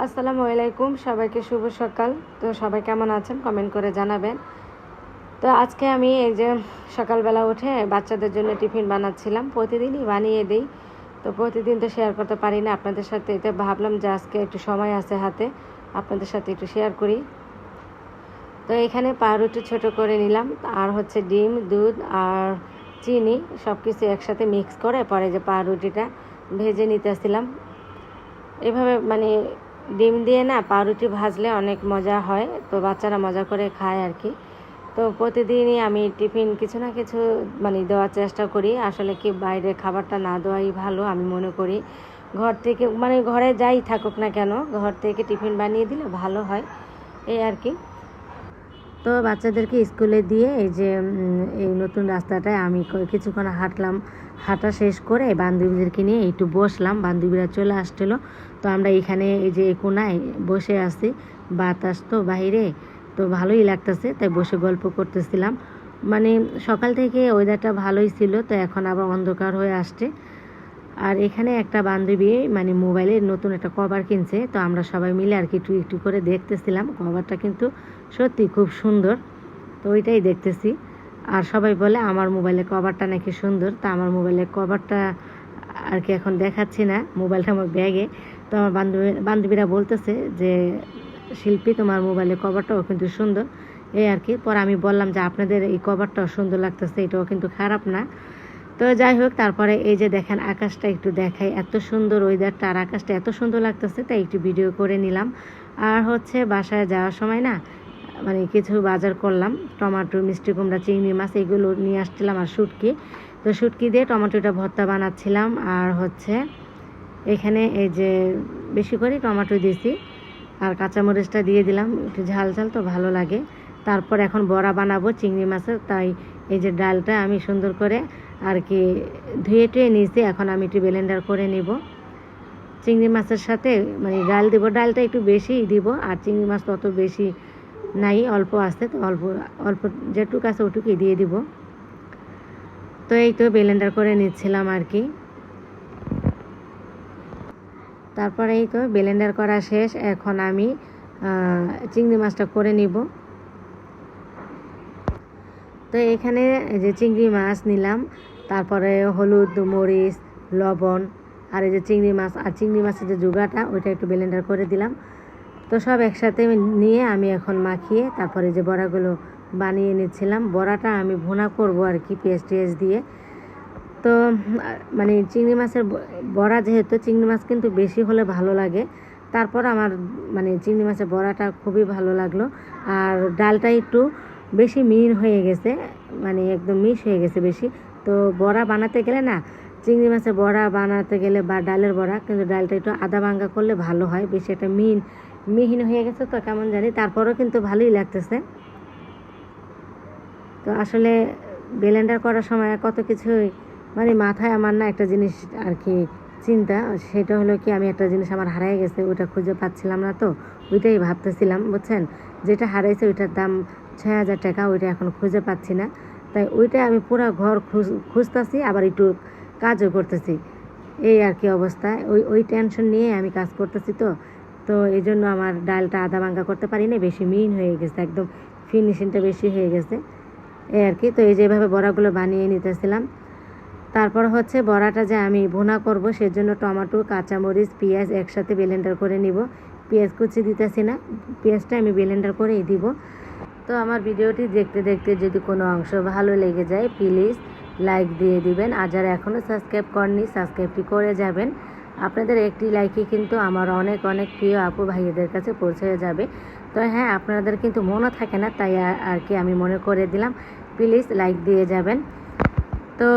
আসসালামু আলাইকুম, সবাইকে শুভ সকাল। তো সবাই কেমন আছেন কমেন্ট করে জানাবেন। তো আজকে আমি এই যে সকালবেলা উঠে বাচ্চাদের জন্য টিফিন বানাচ্ছিলাম। প্রতিদিনই বানিয়ে দিই, তো প্রতিদিন তো শেয়ার করতে পারি না আপনাদের সাথে। এতে ভাবলাম যে আজকে একটু সময় আছে হাতে, আপনাদের সাথে একটু শেয়ার করি। তো এখানে পাউরুটি ছোট করে নিলাম, আর হচ্ছে ডিম, দুধ আর চিনি সব কিছু একসাথে মিক্স করে পরে যে পাউরুটিটা ভেজে নিতেছিলাম। এভাবে ডিম দিয়ে না পাউরুটি ভাজলে অনেক মজা হয়, তো বাচ্চারা মজা করে খায় আর কি। তো প্রতিদিনই আমি টিফিন কিছু না কিছু দেওয়ার চেষ্টা করি। আসলে কি বাইরে খাবারটা না দেওয়াই ভালো আমি মনে করি। ঘর থেকে ঘরে যাই থাকুক না কেন, ঘর থেকে টিফিন বানিয়ে দিলে ভালো হয়, এই আর কি। তো বাচ্চাদেরকে স্কুলে দিয়ে এই নতুন রাস্তাটায় আমি কিছুক্ষণ হাঁটলাম। হাঁটা শেষ করে বান্ধবীদেরকে নিয়ে একটু বসলাম। বান্ধবীরা চলে আসছিলো, তো আমরা এখানে এই যে কোনায় বসে আছি। বাতাস তো বাইরে, তো ভালোই লাগতেছে, তাই বসে গল্প করতেছিলাম। সকাল থেকে ওয়েদারটা ভালোই ছিল, তো এখন আবার অন্ধকার হয়ে আসছে। আর এখানে একটা বান্ধবী মোবাইলের নতুন একটা কভার কিনছে, তো আমরা সবাই মিলে আর কি একটু একটু করে দেখতেছিলাম। কভারটা কিন্তু সত্যি খুব সুন্দর, তো ওইটাই দেখতেছি। আর সবাই বলে আমার মোবাইলের কভারটা নাকি সুন্দর, তা আমার মোবাইলের কভারটা আর কি এখন দেখাচ্ছি না, মোবাইলটা আমার ব্যাগে। তো আমার বান্ধবীরা বলতেছে যে শিল্পী তোমার মোবাইলের কভারটাও কিন্তু সুন্দর, এই আর কি। পরে আমি বললাম যে আপনাদের এই কভারটাও সুন্দর লাগতেছে, এটাও কিন্তু খারাপ না। তো যাই হোক, তারপরে এই যে দেখেন আকাশটা একটু দেখাই, এত সুন্দর ওয়েদারটা আর আকাশটা এত সুন্দর লাগতেছে, তাই একটু ভিডিও করে নিলাম। আর হচ্ছে বাসায় যাওয়ার সময় না কিছু বাজার করলাম, টমেটো, মিষ্টি কুমড়া, চিংড়ি মাছ এগুলো নিয়ে আসছিলাম, আর শুটকি। তো শুটকি দিয়ে টমেটোটা ভর্তা বানাচ্ছিলাম। আর হচ্ছে এখানে এই যে বেশি করে টমেটো দিয়েছি, আর কাঁচামরিচটা দিয়ে দিলাম, একটু ঝাল ঝাল তো ভালো লাগে। তারপর এখন বড়া বানাবো চিংড়ি মাছের, তাই এই যে ডালটা আমি সুন্দর করে আর কি ধুয়ে টুয়ে নিয়েছি। এখন আমি একটু ব্লেন্ডার করে নিব। চিংড়ি মাছের সাথে ডাল দিব, ডালটা একটু বেশিই দিব, আর চিংড়ি মাছ তত বেশি নাই, অল্প আছে, তো অল্প অল্প যেটুকু আছে ওটুকুই দিয়ে দিব। তো এই তো ব্লেন্ডার করে নিচ্ছিলাম আর কি। তারপরে এই তো ব্লেন্ডার করা শেষ, এখন আমি চিংড়ি মাছটা করে নিব। তো এখানে যে চিংড়ি মাছ নিলাম, তারপরে হলুদ, মরিচ, লবণ, আর এই যে চিংড়ি মাছ, আর চিংড়ি মাছের যে জুগাটা ওইটা একটু ব্লেন্ডার করে দিলাম। তো সব একসাথে নিয়ে আমি এখন মাখিয়ে তারপরে যে বড়াগুলো বানিয়ে নিচ্ছিলাম। বড়াটা আমি ভুনা করব আর কি, পেঁয়াজ টেয়াজ দিয়ে। তো চিংড়ি মাছের বড়া, যেহেতু চিংড়ি মাছ কিন্তু বেশি হলে ভালো লাগে, তারপর আমার চিংড়ি মাছের বড়াটা খুবই ভালো লাগলো। আর ডালটা একটু বেশি মিহিন হয়ে গেছে, একদম মিশ হয়ে গেছে বেশি। তো বড়া বানাতে গেলে না, চিংড়ি মাছের বড়া বানাতে গেলে বা ডালের বড়া, কিন্তু ডালটা একটু আদা ভাঙ্গা করলে ভালো হয়। বেশি একটা মিহিন হয়ে গেছে তো কেমন জানি, তারপরেও কিন্তু ভালোই লাগতেছে। তো আসলে ব্লেন্ডার করার সময় কত কিছুই মাথায় আমার না একটা জিনিস আর কি চিন্তা, সেটা হলো কি আমি একটা জিনিস আমার হারিয়ে গেছে, ওইটা খুঁজে পাচ্ছিলাম না, তো ওইটাই ভাবতেছিলাম, বুঝছেন। যেটা হারাইছে ওইটার দাম 6,000 টাকা, ওইটা এখন খুঁজে পাচ্ছি না, তাই ওইটা আমি পুরো ঘর খুঁজতেছি, আবার একটু কাজও করতেছি, এই আর কি অবস্থা। ওই টেনশন নিয়ে আমি কাজ করতেছি। তো এই জন্য আমার ডালটা আদা ভাঙ্গা করতে পারি না, বেশি মিহিন হয়ে গেছে, একদম ফিনিশিংটা বেশি হয়ে গেছে, এই আর কি। তো এই যেভাবে বড়াগুলো বানিয়ে নিতেছিলাম। তারপর হচ্ছে বড়াটা যে আমি ভুনা করব, সেজন্য টমেটো, কাঁচামরিচ, পেঁয়াজ একসাথে ব্লেন্ডার করে নিব। পেঁয়াজ কুচি দিতেছি না, পেঁয়াজটা আমি ব্লেন্ডার করেই দিব। তো আমার ভিডিওটি দেখতে দেখতে যদি কোনো অংশ ভালো লেগে যায়, প্লিজ লাইক দিয়ে দিবেন। আর যারা এখনও সাবস্ক্রাইব করেননি, সাবস্ক্রাইবটি করে যাবেন। আপনাদের একটি লাইকই কিন্তু আমার অনেক অনেক প্রিয় আপু ভাইদের কাছে পৌঁছে যাবে। তো হ্যাঁ, আপনাদের কিন্তু মনে থাকে না, তাই আর কি আমি মনে করে দিলাম, প্লিজ লাইক দিয়ে যাবেন। তো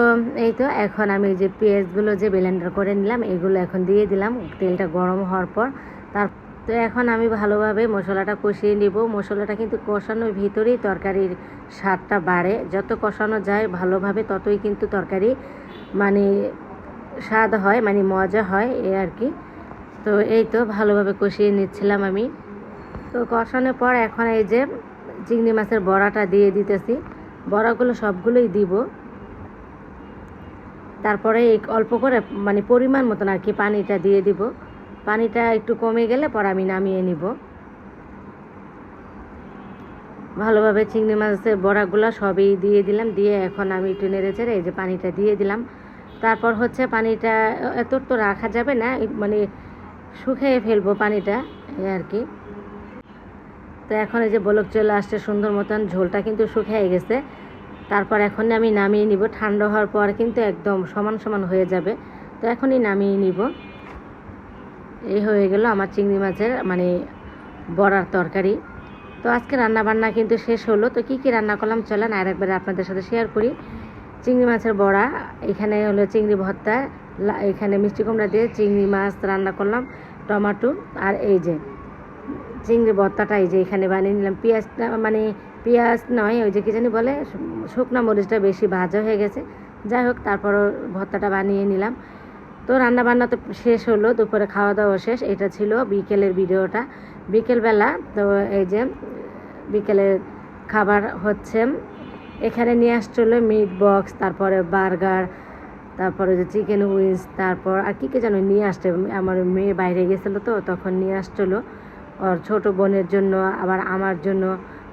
এই তো এখন আমি যে পেঁয়াজগুলো যে ব্লেন্ডার করে নিলাম, এগুলো এখন দিয়ে দিলাম তেলটা গরম হওয়ার পর। তো এখন আমি ভালোভাবে মশলাটা কষিয়ে নিব। মশলাটা কিন্তু কষানোর ভিতরেই তরকারির স্বাদটা বাড়ে, যত কষানো যায় ভালোভাবে ততই কিন্তু তরকারি স্বাদ হয়, মজা হয়, এই আর কি। তো এই তো ভালোভাবে কষিয়ে নিচ্ছিলাম আমি। তো কষানোর পর এখন এই যে চিংড়ি মাছের বড়াটা দিয়ে দিতেছি, বড়াগুলো সবগুলোই দিব। তারপরে অল্প করে পরিমাণ মতন আর কি পানিটা দিয়ে দিব। পানিটা একটু কমে গেলে পর আমি নামিয়ে নিব। ভালোভাবে চিংড়ি মাছের বড়াগুলো সবই দিয়ে দিলাম, দিয়ে এখন আমি একটু নেড়ে চেড়ে এই যে পানিটা দিয়ে দিলাম। তারপর হচ্ছে পানিটা এত তো রাখা যাবে না, মানে শুকিয়ে ফেলবো পানিটা এই আর কি। তো এখন এই যে বলক চলে আসছে সুন্দর মতন, ঝোলটা কিন্তু শুকিয়ে গেছে। তারপর এখন আমি নামিয়ে নিব, ঠান্ডা হওয়ার পর কিন্তু একদম সমান সমান হয়ে যাবে। তো এখনই নামিয়ে নিব। এই হয়ে গেল আমার চিংড়ি মাছের মানে বড়ার তরকারি। তো আজকে রান্না বান্না কিন্তু শেষ হলো। তো কী কী রান্না করলাম চলেন আর একবার আপনাদের সাথে শেয়ার করি। চিংড়ি মাছের বড়া, এখানে হলো চিংড়ি ভর্তা, এখানে মিষ্টি কুমড়া দিয়ে চিংড়ি মাছ রান্না করলাম, টমেটো, আর এই যে চিংড়ি ভর্তাটা এই যে এখানে বানিয়ে নিলাম। পেঁয়াজটা মানে পেঁয়াজ নয়, ওই যে কী জানি বলে, শুকনো মরিচটা বেশি ভাজা হয়ে গেছে। যাই হোক, তারপরও ভর্তাটা বানিয়ে নিলাম। তো রান্না বান্না তো শেষ হলো, দুপুরে খাওয়া দাওয়া শেষ। এটা ছিল বিকেলের ভিডিওটা, বিকেলবেলা। তো এই যে বিকেলের খাবার হচ্ছে এখানে নিয়ে আসছিলো মিট বক্স, তারপরে বার্গার, তারপরে যে চিকেন উইংস, তারপর আর কী যেন নিয়ে আসছে। আমার মেয়ে বাইরে গেছিলো তো তখন নিয়ে আসছিলো ওর ছোটো বোনের জন্য, আবার আমার জন্য।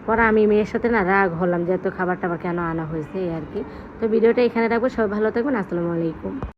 পরে আমি মেয়ের সাথে না রাগ হলাম যে এত খাবার টাবার কেন আনা হয়েছে এই আর কি। তো ভিডিওটা এখানে রাখবো, সবাই ভালো থাকবেন, আসসালামু আলাইকুম।